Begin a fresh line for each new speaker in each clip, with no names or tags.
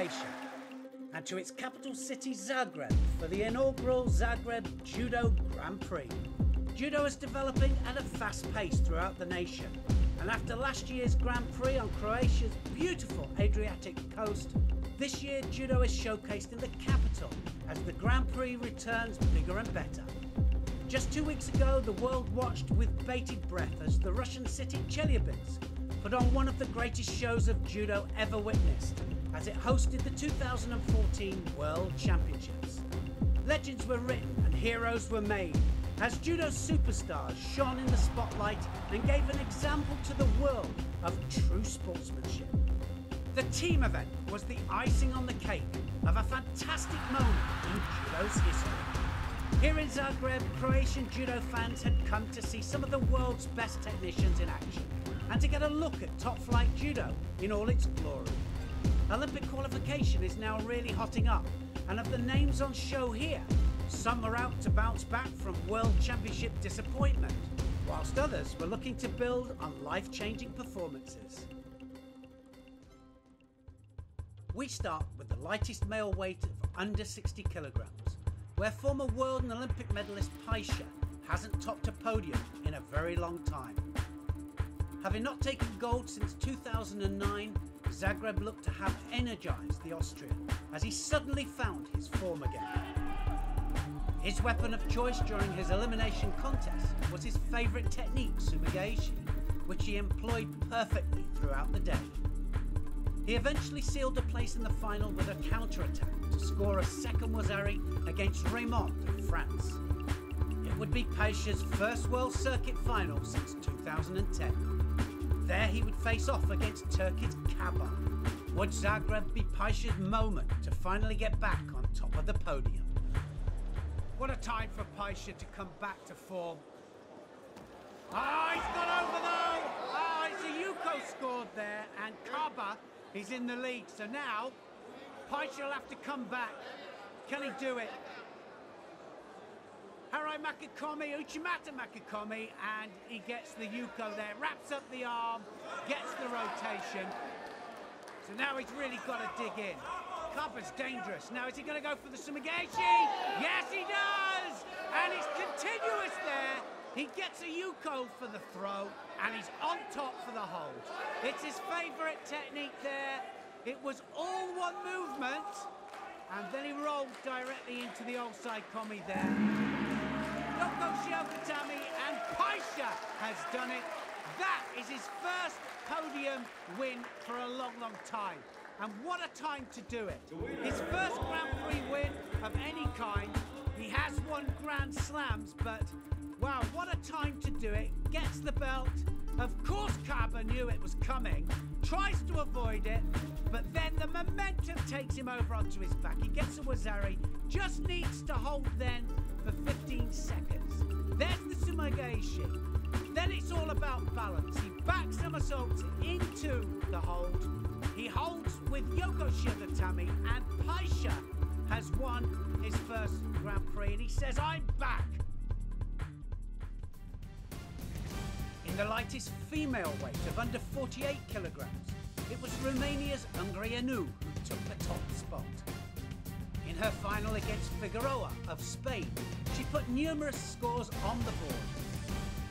Croatia, and to its capital city Zagreb for the inaugural Zagreb Judo Grand Prix. Judo is developing at a fast pace throughout the nation, and after last year's Grand Prix on Croatia's beautiful Adriatic coast, this year Judo is showcased in the capital as the Grand Prix returns bigger and better. Just 2 weeks ago, the world watched with bated breath as the Russian city Chelyabinsk put on one of the greatest shows of judo ever witnessed, as it hosted the 2014 World Championships. Legends were written and heroes were made, as judo superstars shone in the spotlight and gave an example to the world of true sportsmanship. The team event was the icing on the cake of a fantastic moment in judo's history. Here in Zagreb, Croatian judo fans had come to see some of the world's best technicians in action and to get a look at top-flight judo in all its glory. Olympic qualification is now really hotting up, and of the names on show here, some are out to bounce back from World Championship disappointment, whilst others were looking to build on life-changing performances. We start with the lightest male weight of under 60 kilograms, where former world and Olympic medalist Prix hasn't topped a podium in a very long time. Having not taken gold since 2009, Zagreb looked to have energised the Austrian as he suddenly found his form again. His weapon of choice during his elimination contest was his favourite technique, sumigaishi, which he employed perfectly throughout the day. He eventually sealed a place in the final with a counter-attack to score a second Wazari against Raymond of France. It would be Paisha's first World Circuit final since 2010. There he would face off against Turkey's Kata. Would Zagreb be Paisha's moment to finally get back on top of the podium? What a time for Paisha to come back to form. He's got over though! It's a Yuko scored there, and Kaba is in the lead. So now, Paisha will have to come back. Can he do it? Harai Makikomi, Uchimata Makikomi, and he gets the Yuko there, wraps up the arm, gets the rotation. So now he's really got to dig in. Kaba's dangerous. Now is he going to go for the Sumigaishi? Yes, he does! And it's continuous there. He gets a Yuko for the throw, and he's on top for the hold. It's his favourite technique there. It was all one movement, and then he rolled directly into the offside komi there. Yoko Shiokatami, and Paisha has done it. That is his first podium win for a long, long time. And what a time to do it. His first Grand Prix win of any kind. He has won Grand Slams, but wow, what a time to do it. Gets the belt. Of course Kaba knew it was coming, tries to avoid it, but then the momentum takes him over onto his back. He gets a Wazari, just needs to hold then for 15 seconds. There's the Sumigaishi. Then it's all about balance. He back somersaults into the hold. He holds with Yoko Shiokatami, and Paisha has won his first Grand Prix, and he says, I'm back. In the lightest female weight of under 48 kilograms, it was Romania's Ungreanu who took the top spot. In her final against Figueroa of Spain, she put numerous scores on the board.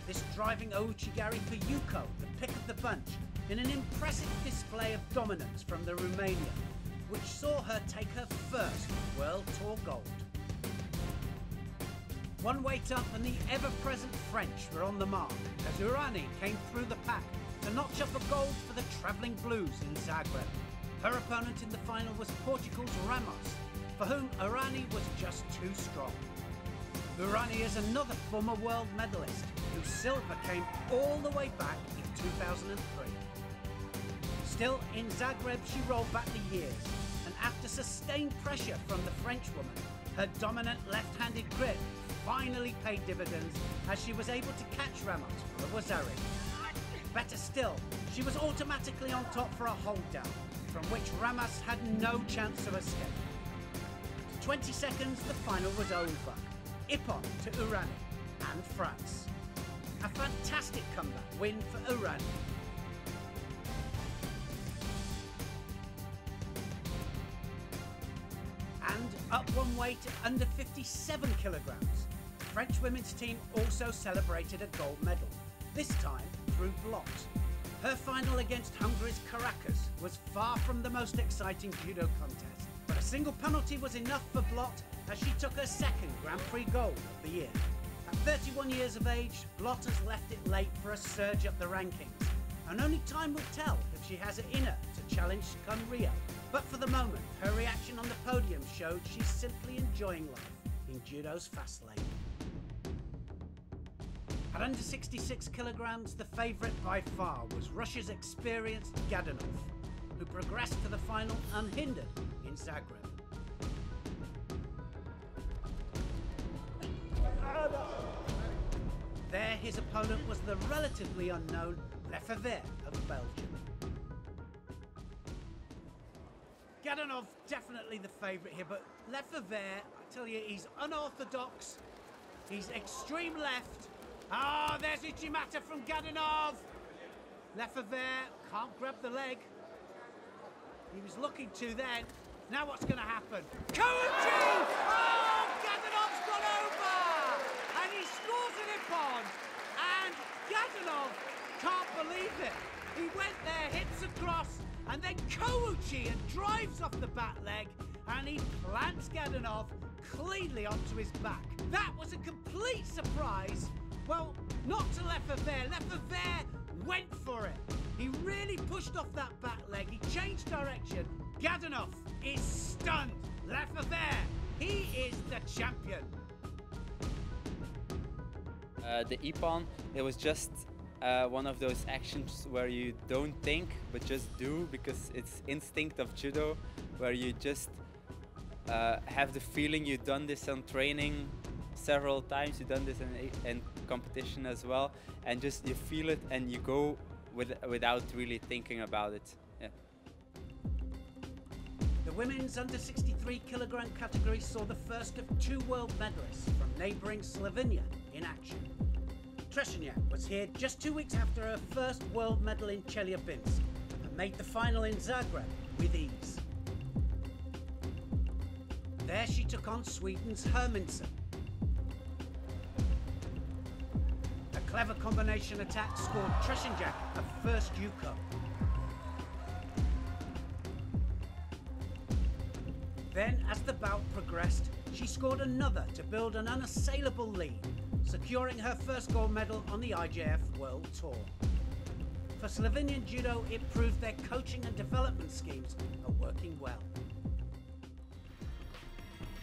This driving Ouchigari for Yuko, the pick of the bunch, in an impressive display of dominance from the Romanian, which saw her take her first World Tour gold. One weight up and the ever-present French were on the mark as Urani came through the pack to notch up a gold for the travelling Blues in Zagreb. Her opponent in the final was Portugal's Ramos, for whom Urani was just too strong. Urani is another former world medalist whose silver came all the way back in 2003. Still, in Zagreb she rolled back the years, and after sustained pressure from the Frenchwoman, her dominant left-handed grip finally paid dividends as she was able to catch Ramos for a Wazari. Better still, she was automatically on top for a hold down, from which Ramos had no chance to escape. After 20 seconds, the final was over. Ippon to Urani and France. A fantastic comeback win for Urani. And up one weight at under 57 kilograms. The French women's team also celebrated a gold medal, this time through blot. Her final against Hungary's Caracas was far from the most exciting judo contest, but a single penalty was enough for blot as she took her second Grand Prix gold of the year. At 31 years of age, blot has left it late for a surge up the rankings, and only time will tell if she has it in her to challenge come Rio. But for the moment, her reaction on the podium showed she's simply enjoying life in judo's fast lane. At under 66 kilograms, the favourite by far was Russia's experienced Gadanov, who progressed to the final unhindered in Zagreb. There, his opponent was the relatively unknown Lefebvre of Belgium. Gadanov definitely the favourite here, but Lefebvre, I tell you, he's unorthodox, he's extreme left. Ah, there's Uchimata from Gadanov. Lefebvre can't grab the leg. He was looking to then. Now what's going to happen? CROATIA! Oh, Gadanov's gone over! And he scores an ippon. And Gadanov can't believe it. He went there, hits across, and then CROATIA drives off the back leg, and he plants Gadanov cleanly onto his back. That was a complete surprise. Well, not to Lefebvre. Lefebvre went for it. He really pushed off that back leg. He changed direction. Gadanov is stunned. Lefebvre, he is the champion.
The ippon, it was just one of those actions where you don't think, but just do, because it's instinct of judo, where you just have the feeling. You've done this on training several times, you've done this in competition as well, and just you feel it and you go without really thinking about it. Yeah.
The women's under 63 kilogram category saw the first of two world medalists from neighbouring Slovenia in action. Tresenjak was here just 2 weeks after her first world medal in Chelyabinsk and made the final in Zagreb with ease. There she took on Sweden's Hermansson. A clever combination attack scored Tresenjak her first Yuko. Then, as the bout progressed, she scored another to build an unassailable lead, securing her first gold medal on the IJF World Tour. For Slovenian judo, it proved their coaching and development schemes are working well.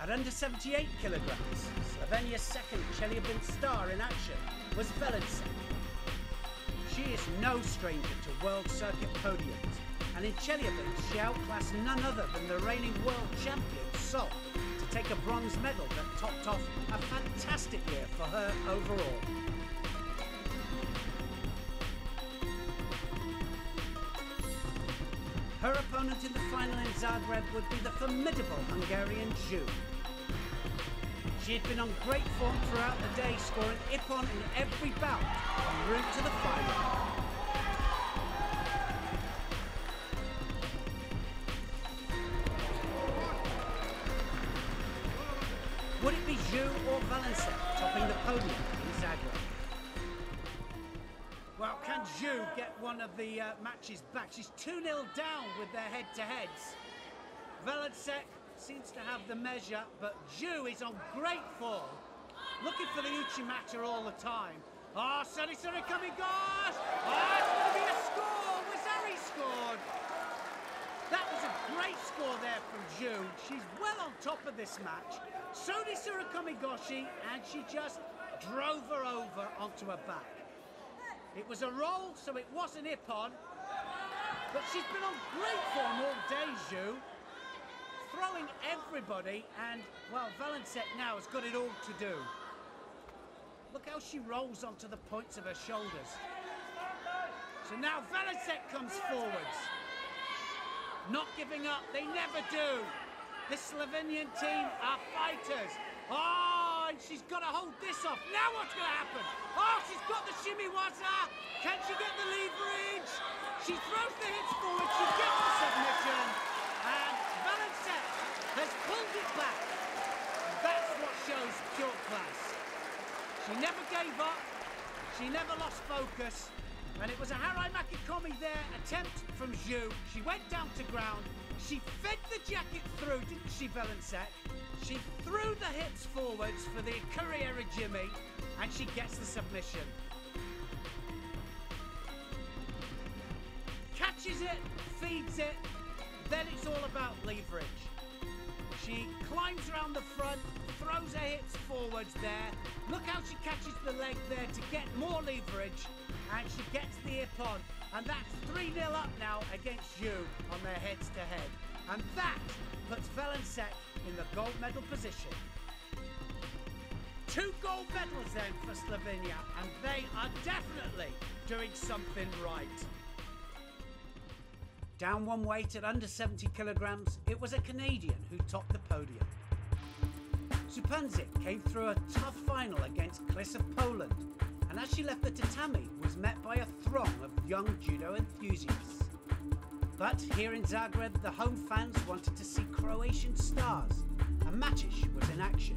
At under 78 kilograms, Slovenia's second Chelyabinsk star in action was Valencek. She is no stranger to world circuit podiums, and in Chelyabinsk she outclassed none other than the reigning world champion Sol to take a bronze medal that topped off a fantastic year for her overall. Her opponent in the final in Zagreb would be the formidable Hungarian Zhu. She had been on great form throughout the day, scoring ippon in every bout en route to the final. Would it be Zhu or Valencek topping the podium in Zagreb? Well, can Zhu get one of the matches back? She's 2-0 down with their head-to-heads. Valencek seems to have the measure, but Zhu is on great form. Looking for the Uchimata all the time. Oh, sorry, coming, gosh! Oh, it's going to be a score! Wazari scored! That was a great score there from Zhu. She's well on top of this match. So did Surikomigoshi, and she just drove her over onto her back. It was a roll, so it wasn't ippon, but she's been on great form all day, Zhu. Throwing everybody, and, well, Valencek now has got it all to do. Look how she rolls onto the points of her shoulders. So now Valencek comes forwards. Not giving up, they never do. This Slovenian team are fighters. Oh, and she's got to hold this off. Now what's going to happen? Oh, she's got the shimiwaza. Can she get the leverage? She throws the hits forward. She gets the submission. And Valencek, the has pulled it back. And that's what shows pure class. She never gave up. She never lost focus. And it was a Harai Makikomi there, attempt from Zhu. She went down to ground. She fed the jacket through, didn't she, Valencek? She threw the hips forwards for the Kuriera Jimmy, and she gets the submission. Catches it, feeds it, then it's all about leverage. She climbs around the front, throws her hips forwards there. Look how she catches the leg there to get more leverage, and she gets the ippon. And that's 3-0 up now against Zhu on their heads-to-head. And that puts Valencek in the gold medal position. 2 gold medals then for Slovenia, and they are definitely doing something right. Down one weight at under 70 kilograms, it was a Canadian who topped the podium. Supanzik came through a tough final against Klis of Poland, and as she left the tatami, was met by a throng of young judo enthusiasts. But here in Zagreb, the home fans wanted to see Croatian stars, and Matic was in action.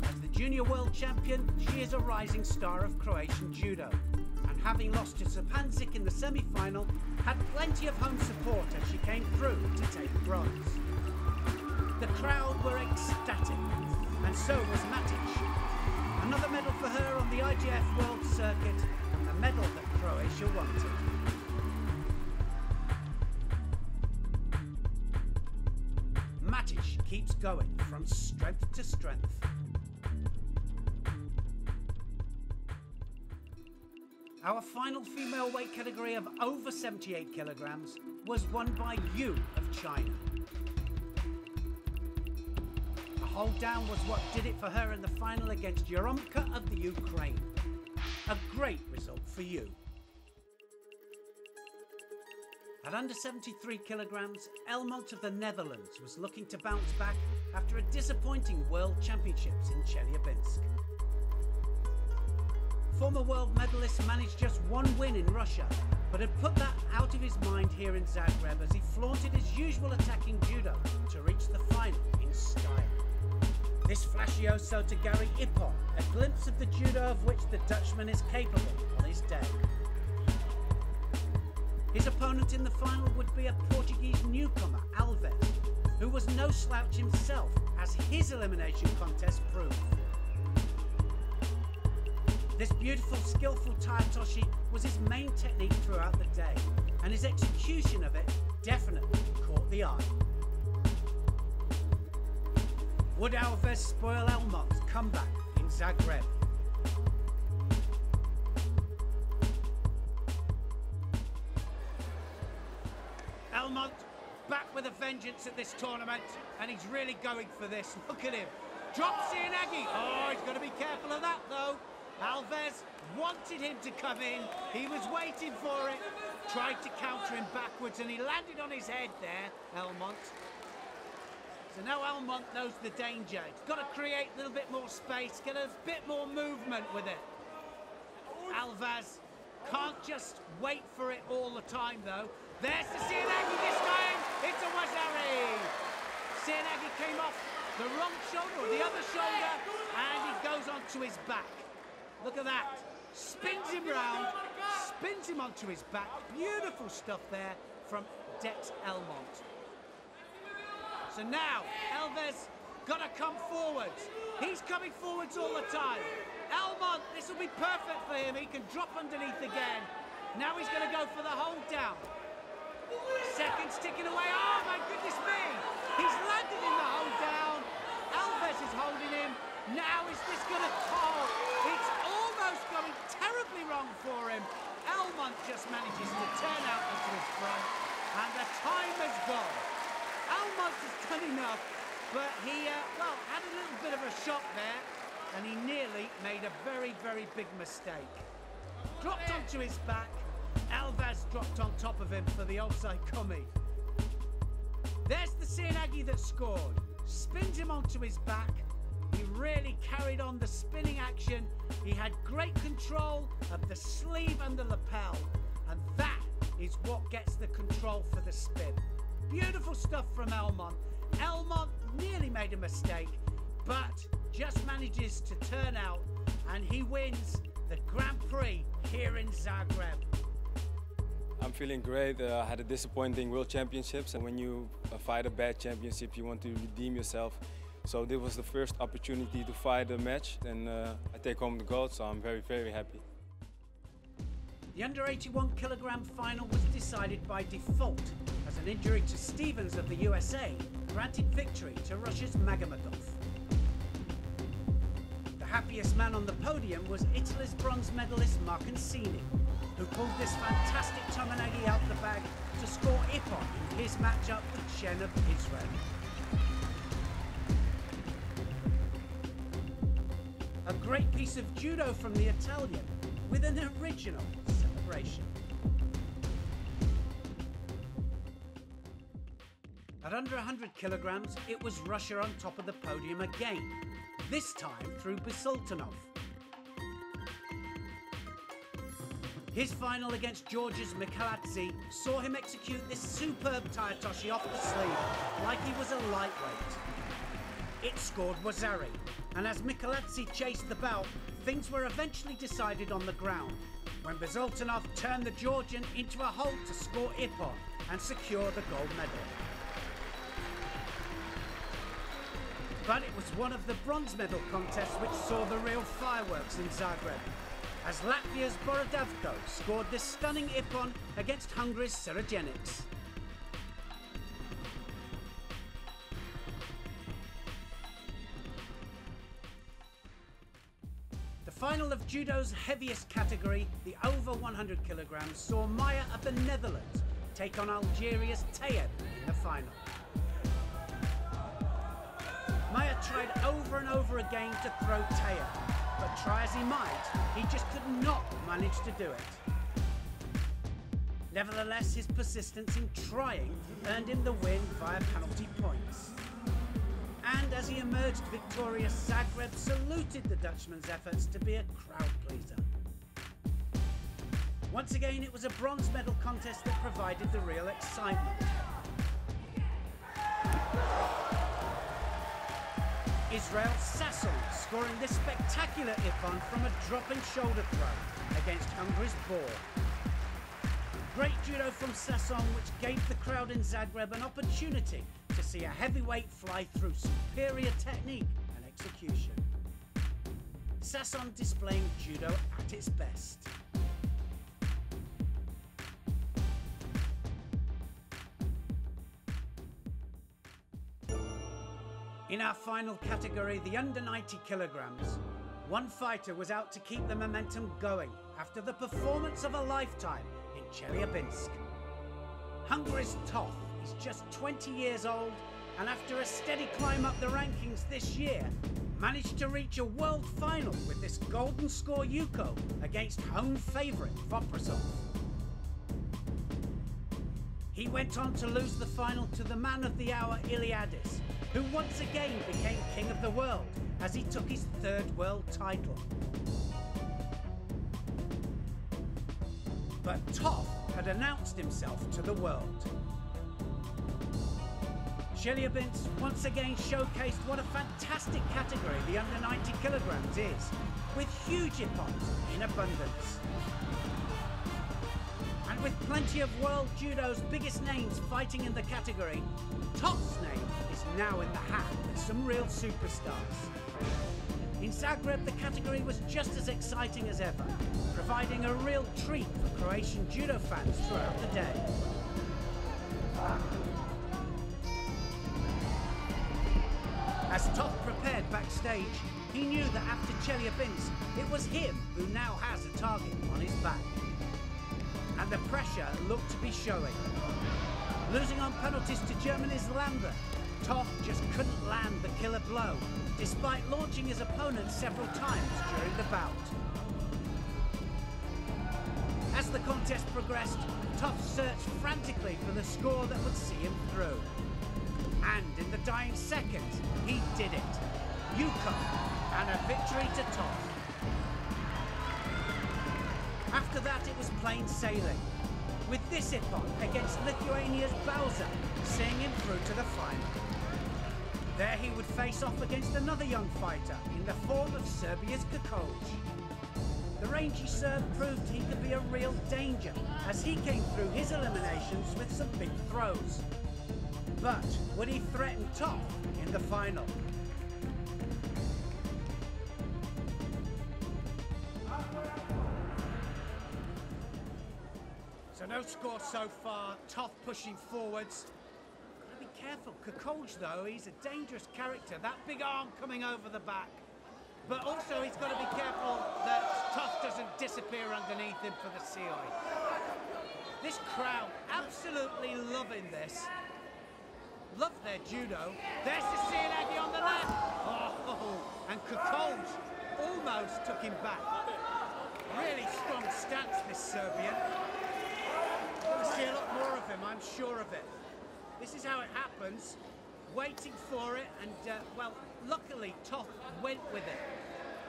As the junior world champion, she is a rising star of Croatian judo, and having lost to Supanzik in the semi-final, had plenty of home support as she came through to take bronze. The crowd were ecstatic, and so was Matic. Another medal for her on the IGF World Circuit, and the medal that Croatia wanted. Matic keeps going from strength to strength. Our final female weight category of over 78 kilograms was won by Yu of China. A hold down was what did it for her in the final against Yaromka of the Ukraine. A great result for Yu. At under 73 kilograms, Elmont of the Netherlands was looking to bounce back after a disappointing World Championships in Chelyabinsk. Former world medalist managed just one win in Russia, but had put that out of his mind here in Zagreb as he flaunted his usual attacking judo to reach the final in style. This flashy Osotogari Ippon, a glimpse of the judo of which the Dutchman is capable on his day. His opponent in the final would be a Portuguese newcomer, Alves, who was no slouch himself, as his elimination contest proved. This beautiful, skillful Taitoshi was his main technique throughout the day, and his execution of it definitely caught the eye. Would Alves spoil Elmont's comeback in Zagreb? Elmont back with a vengeance at this tournament, and he's really going for this. Look at him. Drops Cianagi. Oh, he's got to be careful of that, though. Alves wanted him to come in. He was waiting for it. Tried to counter him backwards, and he landed on his head there, Elmont. So now Elmont knows the danger. He's got to create a little bit more space, get a bit more movement with it. Alves can't just wait for it all the time, though. There's the Cianagi this time. It's a Wazari. Cianagi came off the wrong shoulder, or the other shoulder, and he goes onto his back. Look at that. Spins him round, spins him onto his back. Beautiful stuff there from Dex Elmont. So now, Alves got to come forwards. He's coming forwards all the time. Elmont, this will be perfect for him. He can drop underneath again. Now he's going to go for the hold down. Seconds ticking away. Oh, my goodness me. He's landed in the hold down. Alves is holding him. Now is this going to toll? It's almost going terribly wrong for him. Elmont just manages to turn out onto his front, and the time has gone. Elmont has done enough, but he, had a little bit of a shock there, and he nearly made a very, very big mistake. Dropped onto his back. Alves dropped on top of him for the Osai Komi. There's the Cianagi that scored. Spins him onto his back. He really carried on the spinning action. He had great control of the sleeve and the lapel, and that is what gets the control for the spin. Beautiful stuff from Elmont. Elmont made a mistake, but just manages to turn out, and he wins the Grand Prix here in Zagreb.
I'm feeling great. I had a disappointing World Championships, and when you fight a bad championship, you want to redeem yourself. So this was the first opportunity to fight a match, and I take home the gold, so I'm very, very happy.
The under 81 kilogram final was decided by default, as an injury to Stevens of the USA granted victory to Russia's Magomedov. The happiest man on the podium was Italy's bronze medalist Marcancini, who pulled this fantastic Tomonagi out the bag to score Ippon in his matchup with Chen of Israel. A great piece of judo from the Italian, with an original celebration. At under 100 kilograms, it was Russia on top of the podium again, this time through Bisultanov. His final against Georgia's Mikaladze saw him execute this superb Tayatoshi off the sleeve like he was a lightweight. It scored Wazari, and as Mikaladze chased the bout, things were eventually decided on the ground, when Bisultanov turned the Georgian into a hold to score Ippon and secure the gold medal. But it was one of the bronze medal contests which saw the real fireworks in Zagreb, as Latvia's Borodavko scored this stunning Ippon against Hungary's Serogenics. The final of judo's heaviest category, the over 100 kilograms, saw Maya of the Netherlands take on Algeria's Tayeb in the final. Maya tried over and over again to throw Tayeb, but try as he might, he just could not manage to do it. Nevertheless, his persistence in trying earned him the win via penalty points. And as he emerged victorious, Zagreb saluted the Dutchman's efforts to be a crowd pleaser. Once again, it was a bronze medal contest that provided the real excitement. Israel's Sasson scoring this spectacular Ippon from a dropping shoulder throw against Hungary's Bor. Great judo from Sasson, which gave the crowd in Zagreb an opportunity to see a heavyweight fly through superior technique and execution. Sasson displaying judo at its best. In our final category, the under 90 kilograms, one fighter was out to keep the momentum going after the performance of a lifetime in Chelyabinsk. Hungary's Toth is just 20 years old, and after a steady climb up the rankings this year, managed to reach a world final with this golden score Yuko against home favourite Voprasov. He went on to lose the final to the man of the hour Iliadis, who once again became king of the world as he took his third world title. But Toth had announced himself to the world. Chelyabinsk once again showcased what a fantastic category the under 90 kilograms is, with huge Ippons in abundance. And with plenty of world judo's biggest names fighting in the category, Toth's name is now in the hat with some real superstars. In Zagreb, the category was just as exciting as ever, providing a real treat for Croatian judo fans throughout the day. As Toth prepared backstage, he knew that after Chelyabinsk, it was him who now has a target on his back. And the pressure looked to be showing. Losing on penalties to Germany's Lambert, Toth just couldn't land the killer blow, despite launching his opponent several times during the bout. As the contest progressed, Toth searched frantically for the score that would see him through. And in the dying seconds, he did it. Yuko, and a victory to Toth. After that, it was plain sailing, with this Ippon against Lithuania's Bauza seeing him through to the final. There he would face off against another young fighter in the form of Serbia's Kakolj. The rangy Serb proved he could be a real danger as he came through his eliminations with some big throws. But would he threaten Toff in the final? So no score so far, Toff pushing forwards. Gotta be careful, Kakolj though, he's a dangerous character, that big arm coming over the back. But also he's got to be careful that Toff doesn't disappear underneath him for the CI. This crowd absolutely loving this. Love their judo. There's the Sianagi on the left. Oh, and Kakolj almost took him back. Really strong stance, this Serbian. We'll see a lot more of him, I'm sure of it. This is how it happens. Waiting for it, and well, luckily Toff went with it.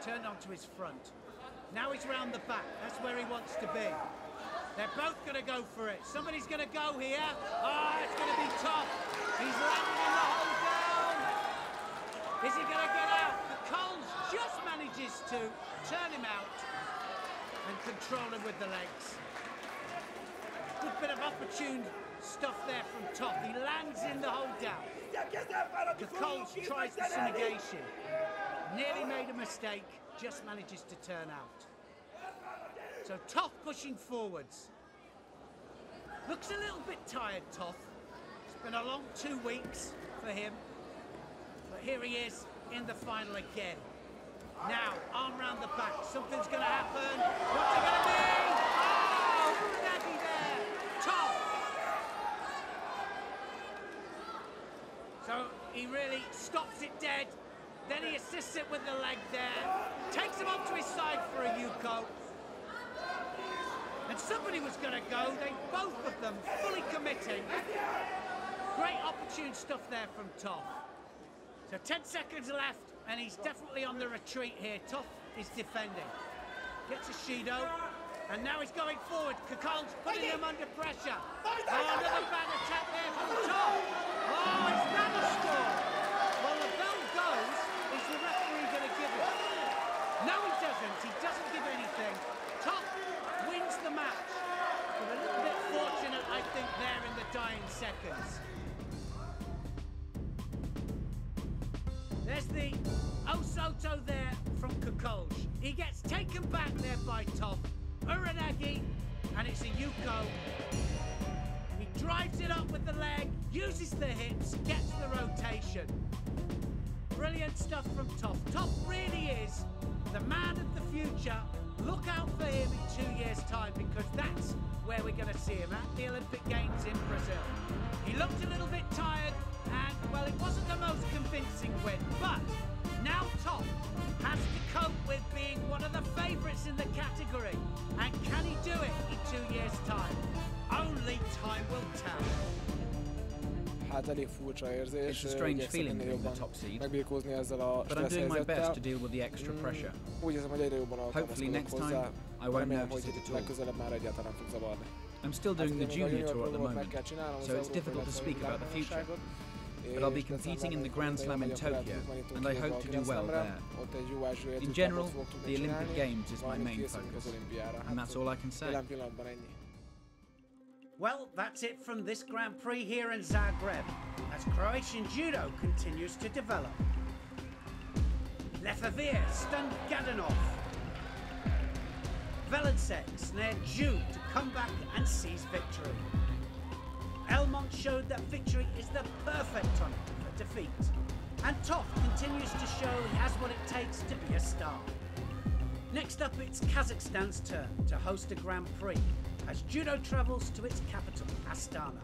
Turned onto his front. Now he's round the back. That's where he wants to be. They're both going to go for it. Somebody's going to go here. Oh, it's going to be Toff. He's landing in the hold down. Is he going to get out? Kakolj just manages to turn him out and control him with the legs. Good bit of opportune stuff there from Toff. He lands in the hold down. Kakolj tries the negation. Nearly made a mistake, just manages to turn out. So Toff pushing forwards. Looks a little bit tired, Toff. It's been a long 2 weeks for him. But here he is in the final again. Now, arm round the back. Something's going to happen. What's it going to be? Oh, Unagi there. Toff. So he really stops it dead. Then he assists it with the leg there. Takes him onto his side for a Yuko. And somebody was going to go. They both of them fully committing. Great opportune stuff there from Toff. So 10 seconds left, and he's definitely on the retreat here. Toff is defending. Gets a Shido, and now he's going forward. Kakolj putting him under pressure. Oh, another bad attack there from Toff. Oh, is that a score? Well, the bell goes. Is the referee going to give it? No, he doesn't. He doesn't give anything. Toff wins the match. But a little bit fortunate, I think, there in the dying seconds. There's the Osoto there from Kakolj. He gets taken back there by Toff. Uranagi, and it's a Yuko. He drives it up with the leg, uses the hips, gets the rotation. Brilliant stuff from Toff. Toff really is the man of the future. Look out for him in 2 years' time, because that's where we're going to see him at the Olympic Games in Brazil. He looked a little bit tired, and, well, it wasn't the most convincing win, but now Toff has to cope with being one of the favourites in the category. And can he do it in 2 years' time? Only time will tell.
It's a strange feeling being the top seed, but I'm doing my best to deal with the extra pressure. Hopefully next time I won't notice it at all. I'm still doing the junior tour at the moment, so it's difficult to speak about the future. But I'll be competing in the Grand Slam in Tokyo, and I hope to do well there. In general, the Olympic Games is my main focus, and that's all I can say.
Well, that's it from this Grand Prix here in Zagreb, as Croatian judo continues to develop. Lefevere stunned Gadanov. Velencek snared Jude to come back and seize victory. Elmont showed that victory is the perfect tonic for defeat. And Toff continues to show he has what it takes to be a star. Next up, it's Kazakhstan's turn to host a Grand Prix as judo travels to its capital, Astana.